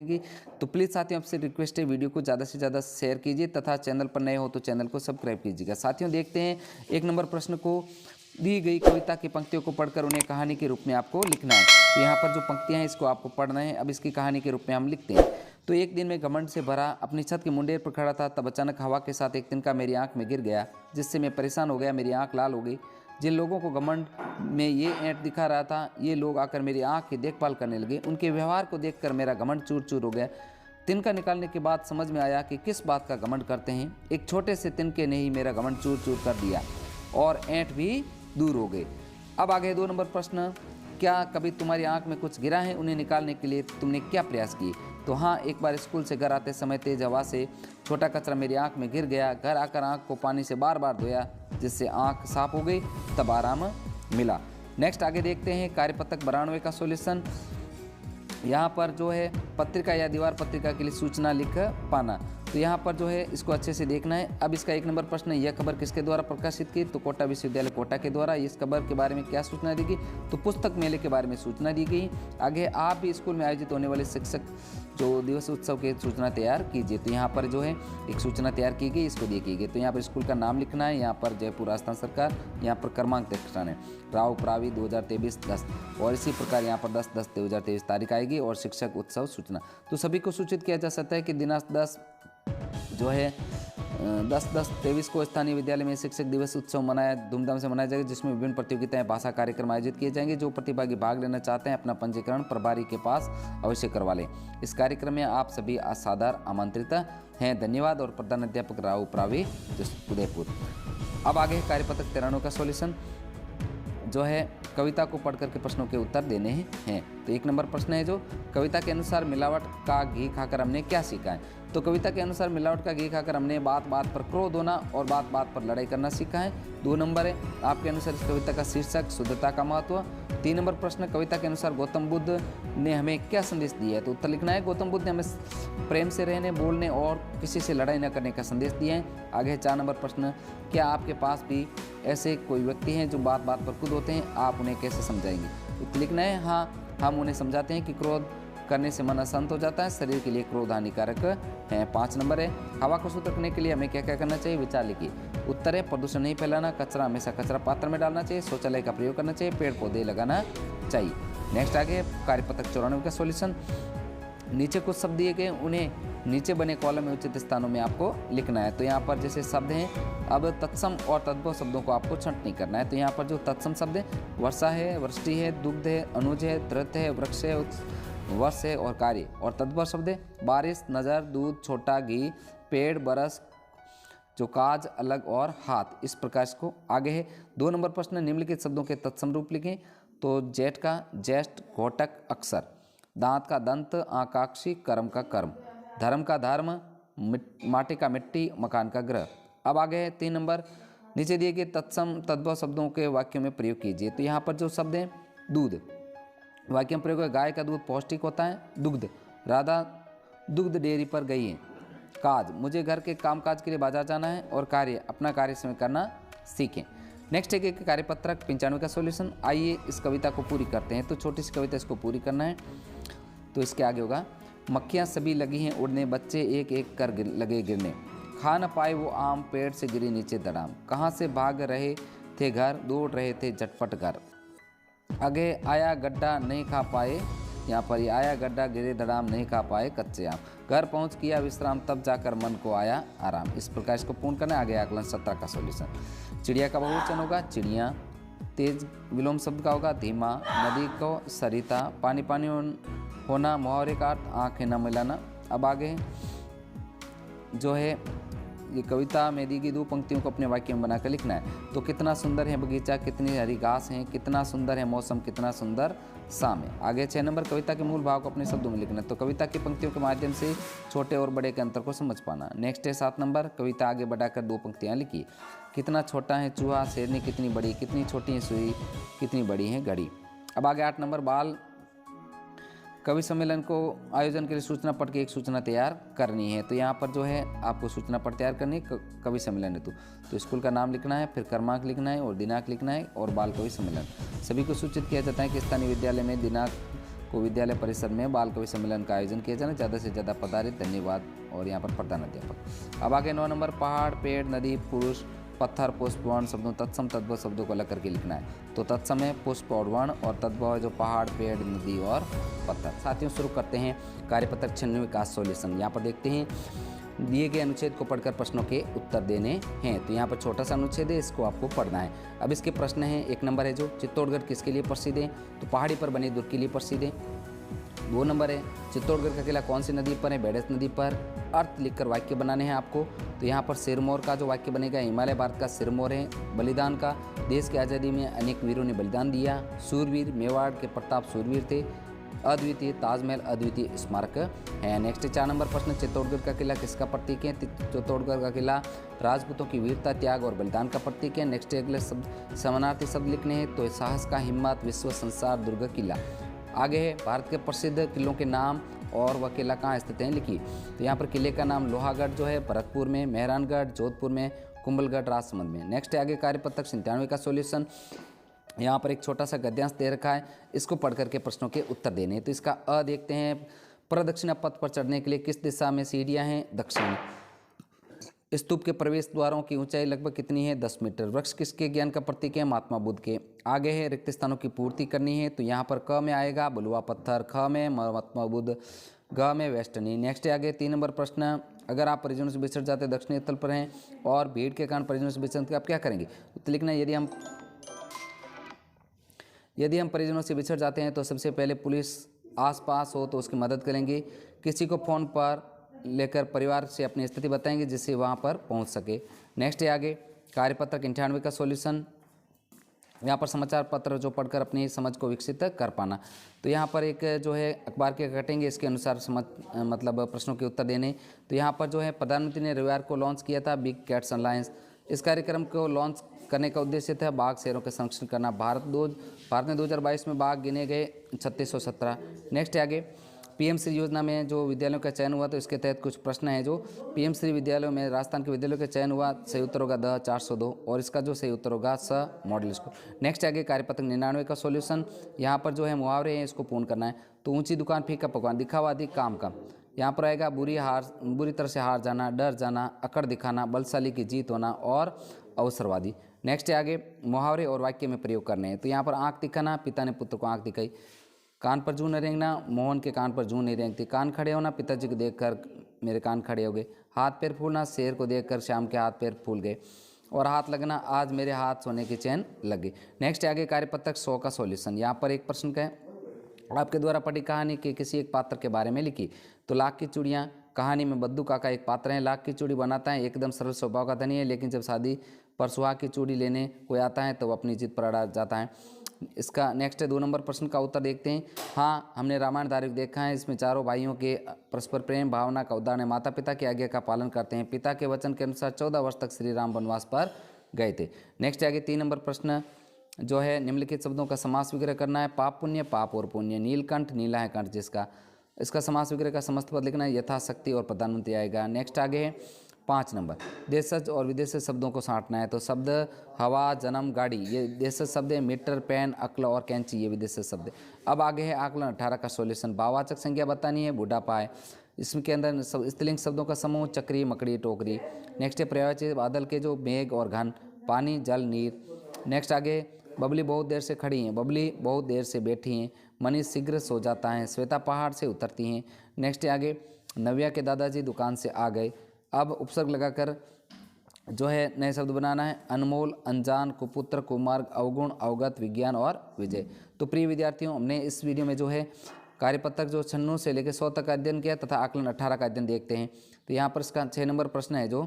की। तो प्लीज़ साथियों आपसे रिक्वेस्ट है, वीडियो को ज़्यादा से ज़्यादा शेयर कीजिए तथा चैनल पर नए हो तो चैनल को सब्सक्राइब कीजिएगा। साथियों देखते हैं 1 नंबर प्रश्न को। दी गई कविता की पंक्तियों को पढ़कर उन्हें कहानी के रूप में आपको लिखना है। तो यहाँ पर जो पंक्तियाँ हैं इसको आपको पढ़ना है। अब इसकी कहानी के रूप में हम लिखते हैं। तो एक दिन मैं घमंड से भरा अपनी छत के मुंडेर पर खड़ा था, तब अचानक हवा के साथ एक तिनका मेरी आंख में गिर गया, जिससे मैं परेशान हो गया। मेरी आंख लाल हो गई। जिन लोगों को घमंड में ये ऐंठ दिखा रहा था, ये लोग आकर मेरी आंख की देखभाल करने लगे। उनके व्यवहार को देखकर मेरा घमंड चूर चूर हो गया। तिनका निकालने के बाद समझ में आया कि किस बात का घमंड करते हैं। एक छोटे से तिनके ने ही मेरा घमंड चूर चूर कर दिया और ऐंठ भी दूर हो गए। अब आगे 2 नंबर प्रश्न, क्या कभी तुम्हारी आंख में कुछ गिरा है? उन्हें निकालने के लिए तुमने क्या प्रयास किए? तो हाँ, एक बार स्कूल से घर आते समय तेज हवा से छोटा कचरा मेरी आंख में गिर गया। घर आकर आंख को पानी से बार बार धोया, जिससे आंख साफ हो गई, तब आराम मिला। नेक्स्ट आगे देखते हैं कार्यपत्रक 92 का सॉल्यूशन। यहाँ पर जो है पत्रिका या दीवार पत्रिका के लिए सूचना लिख पाना। तो यहाँ पर जो है इसको अच्छे से देखना है। अब इसका 1 नंबर प्रश्न है, यह खबर किसके द्वारा प्रकाशित की? तो कोटा विश्वविद्यालय कोटा के द्वारा। इस खबर के बारे में क्या सूचना दी गई? तो पुस्तक मेले के बारे में सूचना दी गई। आगे आप भी स्कूल में आयोजित होने वाले शिक्षक जो दिवस उत्सव की सूचना तैयार कीजिए। तो यहाँ पर जो है एक सूचना तैयार की गई, इसको देखी गई। तो यहाँ पर स्कूल का नाम लिखना है, यहाँ पर जयपुर राजस्थान सरकार, यहाँ पर क्रमांक देखना है राव प्रावी 2023-10 और इसी प्रकार यहाँ पर 10-10-2023 तारीख आएगी और शिक्षक उत्सव सूचना। तो सभी को सूचित किया जा सकता है कि दिनांक 10 जो है 10-10-23 को स्थानीय विद्यालय में शिक्षक दिवस उत्सव धूमधाम से मनाया जाएगा, जिसमें विभिन्न प्रतियोगिताएं, भाषा कार्यक्रम आयोजित किए जाएंगे। जो प्रतिभागी भाग लेना चाहते हैं अपना पंजीकरण प्रभारी के पास अवश्य करवा लें। इस कार्यक्रम में आप सभी सादर आमंत्रित हैं। धन्यवाद। और प्रधान अध्यापक राव प्रावी उदयपुर। अब आगे कार्यपत्रक 93 का सॉल्यूशन जो है कविता को पढ़ करके प्रश्नों के उत्तर देने हैं। तो 1 नंबर प्रश्न है जो कविता के अनुसार मिलावट का घी खाकर हमने क्या सीखा है? तो कविता के अनुसार मिलावट का घी खाकर हमने बात बात पर क्रोध होना और बात बात पर लड़ाई करना सीखा है। 2 नंबर है आपके अनुसार इस कविता का शीर्षक शुद्धता का महत्व। 3 नंबर प्रश्न, कविता के अनुसार गौतम बुद्ध ने हमें क्या संदेश दिया है? तो उत्तर लिखना है, गौतम बुद्ध ने हमें प्रेम से रहने, बोलने और किसी से लड़ाई न करने का संदेश दिया है। आगे 4 नंबर प्रश्न, क्या आपके पास भी ऐसे कोई व्यक्ति हैं जो बात बात पर खुद होते हैं? आप उन्हें कैसे समझाएंगे? उत्तर लिखना है, हाँ हम उन्हें समझाते हैं कि क्रोध करने से मन अशांत हो जाता है, शरीर के लिए क्रोध हानिकारक है। 5 नंबर है हवा को शुद्ध रखने के लिए हमें क्या क्या करना चाहिए? विचार लिखिए। उत्तर है प्रदूषण नहीं फैलाना, कचरा हमेशा कचरा पात्र में डालना चाहिए, शौचालय का प्रयोग करना चाहिए, पेड़ पौधे लगाना चाहिए। नेक्स्ट आगे कार्यपत्रक 94 का सॉल्यूशन। नीचे कुछ शब्द दिए गए, उन्हें नीचे बने कॉलम में उचित स्थानों में आपको लिखना है। तो यहाँ पर जैसे शब्द हैं, अब तत्सम और तद्भव शब्दों को आपको छंट नहीं करना है। तो यहाँ पर जो तत्सम शब्द है, वर्षा है, वृष्टि है, दुग्ध है, अनुज है, धृत है, वृक्ष है, वर्ष है और कार्य। और तद्भव शब्द है बारिश, नज़र, दूध, छोटा, घी, पेड़, बरस, जो काज, अलग और हाथ। इस प्रकार इसको आगे है। 2 नंबर प्रश्न, निम्नलिखित शब्दों के तत्सम रूप लिखें। तो जेठ का ज्येष्ठ, घोटक अक्षर, दांत का दंत, आकांक्षी, कर्म का कर्म, धर्म का धर्म, माटी का मिट्टी, मकान का ग्रह। अब आगे है 3 नंबर, नीचे दिए गए तत्सम तद्भव शब्दों के वाक्यों में प्रयोग कीजिए। तो यहाँ पर जो शब्द हैं, दूध वाक्य में प्रयोग है, गाय का दूध पौष्टिक होता है। दुग्ध, राधा दुग्ध डेयरी पर गई है। काज, मुझे घर के कामकाज के लिए बाजार जाना है। और कार्य, अपना कार्य समय करना सीखें। नेक्स्ट है कार्यपत्रक 95 का सॉल्यूशन। आइए इस कविता को पूरी करते हैं। तो छोटी सी कविता, इसको पूरी करना है। तो इसके आगे होगा, मक्खियाँ सभी लगी हैं उड़ने, बच्चे एक एक कर लगे गिरने, खा न पाए वो आम, पेड़ से गिरी नीचे धड़ाम, कहाँ से भाग रहे थे घर, दौड़ रहे थे झटपट घर। आगे आया गड्ढा नहीं खा पाए, यहाँ पर आया गड्ढा गिरे धड़ाम, नहीं खा पाए कच्चे आम, घर पहुँच किया विश्राम, तब जाकर मन को आया आराम। इस प्रकार इसको पूर्ण करना है। आगे आकलन 17 का सॉल्यूशन। चिड़िया का बहुवचन होगा चिड़िया, तेज विलोम शब्द का होगा धीमा, नदी को सरिता, पानी पानी होना, मुहावरे का अर्थ आँखें न मिलाना। अब आगे जो है ये कविता में दी गई 2 पंक्तियों को अपने वाक्य में बनाकर लिखना है। तो कितना सुंदर है बगीचा, कितनी हरी घास है, कितना सुंदर है मौसम, कितना सुंदर शाम है। आगे 6 नंबर, कविता के मूल भाव को अपने शब्दों में लिखना है। तो कविता की पंक्तियों के माध्यम से छोटे और बड़े के अंतर को समझ पाना। नेक्स्ट है 7 नंबर, कविता आगे बढ़ाकर 2 पंक्तियाँ लिखी। कितना छोटा है चूहा, शेरनी कितनी बड़ी, कितनी छोटी है सुई, कितनी बड़ी है घड़ी। अब आगे 8 नंबर, बाल कवि सम्मेलन को आयोजन के लिए सूचना पट के एक सूचना तैयार करनी है। तो यहाँ पर जो है आपको सूचना पट तैयार करनी है कवि सम्मेलन हेतु। तो स्कूल का नाम लिखना है, फिर क्रमांक लिखना है और दिनांक लिखना है और बाल कवि सम्मेलन। सभी को सूचित किया जाता है कि स्थानीय विद्यालय में दिनांक को विद्यालय परिसर में बाल कवि सम्मेलन का आयोजन किया जाना, ज़्यादा से ज़्यादा पधारे, धन्यवाद। और यहाँ पर प्रधानाध्यापक। अब आगे 9 नंबर, पहाड़, पेड़, नदी, पुरुष, पत्थर, पुष्प, वर्ण शब्दों, तत्सम तद्भव शब्दों को अलग करके लिखना है। तो तत्सम है पुष्प और वर्ण, और तद्भव है जो पहाड़, पेड़, नदी और पत्थर। साथियों शुरू करते हैं कार्यपत्रक 96 का सॉल्यूशन। यहाँ पर देखते हैं दिए गए अनुच्छेद को पढ़कर प्रश्नों के उत्तर देने हैं। तो यहाँ पर छोटा सा अनुच्छेद है, इसको आपको पढ़ना है। अब इसके प्रश्न हैं। 1 नंबर है जो चित्तौड़गढ़ किसके लिए प्रसिद्ध है, तो पहाड़ी पर बने दुर्ग के लिए प्रसिद्ध है। 2 नंबर है चित्तौड़गढ़ का किला कौन सी नदी पर है, बेडस नदी पर। अर्थ लिखकर वाक्य बनाने हैं आपको। तो यहाँ पर सिरमौर का जो वाक्य बनेगा, हिमालय भारत का सिरमौर है। बलिदान का, देश की आज़ादी में अनेक वीरों ने बलिदान दिया। शूरवीर, मेवाड़ के प्रताप शूरवीर थे। अद्वितीय, ताजमहल अद्वितीय स्मारक है। नेक्स्ट 4 नंबर प्रश्न, चित्तौड़गढ़ का किला किसका प्रतीक है, चित्तौड़गढ़ का किला राजपूतों की वीरता, त्याग और बलिदान का प्रतीक है। नेक्स्ट अगले शब्द समानार्थी शब्द लिखने हैं। तो साहस का, हिम्मत, विश्व, संसार, दुर्ग, किला। आगे है भारत के प्रसिद्ध किलों के नाम और वह किला कहाँ स्थित है, लिखिए। तो यहाँ पर किले का नाम लोहागढ़ जो है भरतपुर में, मेहरानगढ़ जोधपुर में, कुंभलगढ़ राजसमंद में। नेक्स्ट आगे कार्यपत्रक 97 का सॉल्यूशन। यहाँ पर एक छोटा सा गद्यांश दे रखा है, इसको पढ़ करके प्रश्नों के उत्तर देने हैं। तो इसका अ देखते हैं, प्रदक्षिणा पथ पर चढ़ने के लिए किस दिशा में सीढ़ियाँ हैं, दक्षिण। स्तूप के प्रवेश द्वारों की ऊंचाई लगभग कितनी है, 10 मीटर। वृक्ष किसके ज्ञान का प्रतीक है, महात्मा बुद्ध के। आगे है रिक्त स्थानों की पूर्ति करनी है। तो यहाँ पर क में आएगा बलुआ पत्थर, ख में महात्मा बुद्ध, ग में वेस्टर्नी। नेक्स्ट आगे 3 नंबर प्रश्न, अगर आप परिजनों से बिछड़ जाते दक्षिणी स्थल पर हैं और भीड़ के कारण परिजनों से बिछड़ आप क्या करेंगे, तो लिखना है यदि हम परिजनों से बिछड़ जाते हैं तो सबसे पहले पुलिस आसपास हो तो उसकी मदद करेंगे। किसी को फ़ोन पर लेकर परिवार से अपनी स्थिति बताएंगे जिससे वहां पर पहुंच सके। नेक्स्ट है आगे कार्यपत्रक 98 का सॉल्यूशन। यहाँ पर समाचार पत्र जो पढ़कर अपनी समझ को विकसित कर पाना। तो यहाँ पर एक जो है अखबार के कटेंगे, इसके अनुसार समझ मतलब प्रश्नों के उत्तर देने। तो यहाँ पर जो है प्रधानमंत्री ने रविवार को लॉन्च किया था बिग कैट्स अलायंस। इस कार्यक्रम को लॉन्च करने का उद्देश्य था बाघ शहरों का संरक्षण करना। भारत में 2022 में बाघ गिने गए 3617। नेक्स्ट आगे पीएम श्री योजना में जो विद्यालयों का चयन हुआ, तो इसके तहत कुछ प्रश्न है। जो पीएम श्री विद्यालयों में राजस्थान के विद्यालयों का चयन हुआ, सही उत्तर होगा द 402 और इसका जो सही उत्तर होगा स मॉडल स्कूल। नेक्स्ट आगे कार्यपत्रक 99 का सॉल्यूशन। यहाँ पर जो है मुहावरे हैं, इसको पूर्ण करना है। तो ऊंची दुकान फीका पकवान, दिखावा अधिक काम का। यहाँ पर आएगा बुरी तरह से हार जाना, डर जाना, अकड़ दिखाना, बलशाली की जीत होना और अवसरवादी। नेक्स्ट आगे मुहावरे और वाक्य में प्रयोग करने हैं। तो यहाँ पर आंख दिखाना, पिता ने पुत्र को आंख दिखाई। कान पर जूं न रेंगना, मोहन के कान पर जूं नहीं रेंगती। कान खड़े होना, पिताजी को देखकर मेरे कान खड़े हो गए। हाथ पैर फूलना, शेर को देखकर श्याम के हाथ पैर फूल गए। और हाथ लगना, आज मेरे हाथ सोने की चैन लग गई। नेक्स्ट आगे कार्यपत्रक 100 का सॉल्यूशन। यहाँ पर एक प्रश्न का है, आपके द्वारा पढ़ी कहानी के किसी एक पात्र के बारे में लिखी। तो लाख की चूड़ियाँ कहानी में बद्दू काका एक पात्र है। लाख की चूड़ी बनाता है, एकदम सरल स्वभाव का धनी है, लेकिन जब शादी पर सुहाग की चूड़ी लेने कोई आता है तो वो अपनी जिद पर अड़ा जाता है। इसका नेक्स्ट 2 नंबर प्रश्न का उत्तर देखते हैं। हाँ, हमने रामायण धारावाहिक देखा है, इसमें चारों भाइयों के परस्पर प्रेम भावना का उदाहरण है। माता पिता की आज्ञा का पालन करते हैं। पिता के वचन के अनुसार 14 वर्ष तक श्री राम वनवास पर गए थे। नेक्स्ट आगे 3 नंबर प्रश्न जो है, निम्नलिखित शब्दों का समास विग्रह करना है। पाप पुण्य, पाप और पुण्य। नीलकंठ, नीला है कंठ जिसका, इसका समास विग्रह का समस्त पद लिखना है। यथाशक्ति और प्रधानमंत्री आएगा। नेक्स्ट आगे है 5 नंबर, देशज और विदेशज शब्दों को छांटना है। तो शब्द हवा, जन्म, गाड़ी, ये देशज शब्द है। मीटर, पेन, अक्ल और कैंची, ये विदेशज शब्द है। अब आगे है आकलन 18 का सॉल्यूशन। भाववाचक संज्ञा बतानी है, बुढ़ापा है। इसके अंदर स्त्रीलिंग शब्दों का समूह, चक्री, मकड़ी, टोकरी। नेक्स्ट है पर्यायवाची बादल के जो मेघ और घन, पानी, जल, नीर। नेक्स्ट आगे बबली बहुत देर से खड़ी हैं, बबली बहुत देर से बैठी हैं। मनीष शीघ्र सो जाता है, श्वेता पहाड़ से उतरती हैं। नेक्स्ट आगे नव्या के दादाजी दुकान से आ गए। अब उपसर्ग लगाकर जो है नए शब्द बनाना है। अनमोल, अनजान, कुपुत्र, कुमार्ग, अवगुण, अवगत, विज्ञान और विजय। तो प्रिय विद्यार्थियों, हमने इस वीडियो में जो है कार्यपत्रक जो 96 से लेकर 100 तक का अध्ययन किया तथा आकलन 18 का अध्ययन देखते हैं। तो यहाँ पर इसका 6 नंबर प्रश्न है जो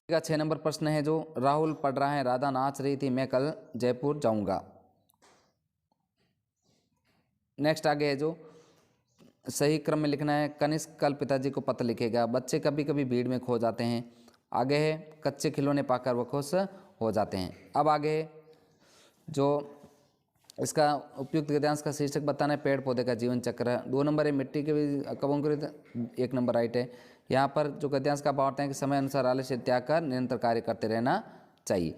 6 नंबर प्रश्न है जो राहुल पढ़ रहा है, राधा नाच रही थी, मैं कल जयपुर जाऊंगा। नेक्स्ट आगे है जो सही क्रम में लिखना है। कनिष्क कल पिताजी को पत्र लिखेगा। बच्चे कभी कभी भीड़ में खो जाते हैं। आगे है कच्चे खिलौने पाकर वो खुश हो जाते हैं। अब आगे है जो इसका उपयुक्त गद्यांश का शीर्षक बताना है, पेड़ पौधे का जीवन चक्र। 2 नंबर है मिट्टी के कबों के 1 नंबर राइट है। यहाँ पर जो गद्यांश का भाव है कि समय अनुसार आलस्य त्याग कर निरंतर कार्य करते रहना चाहिए।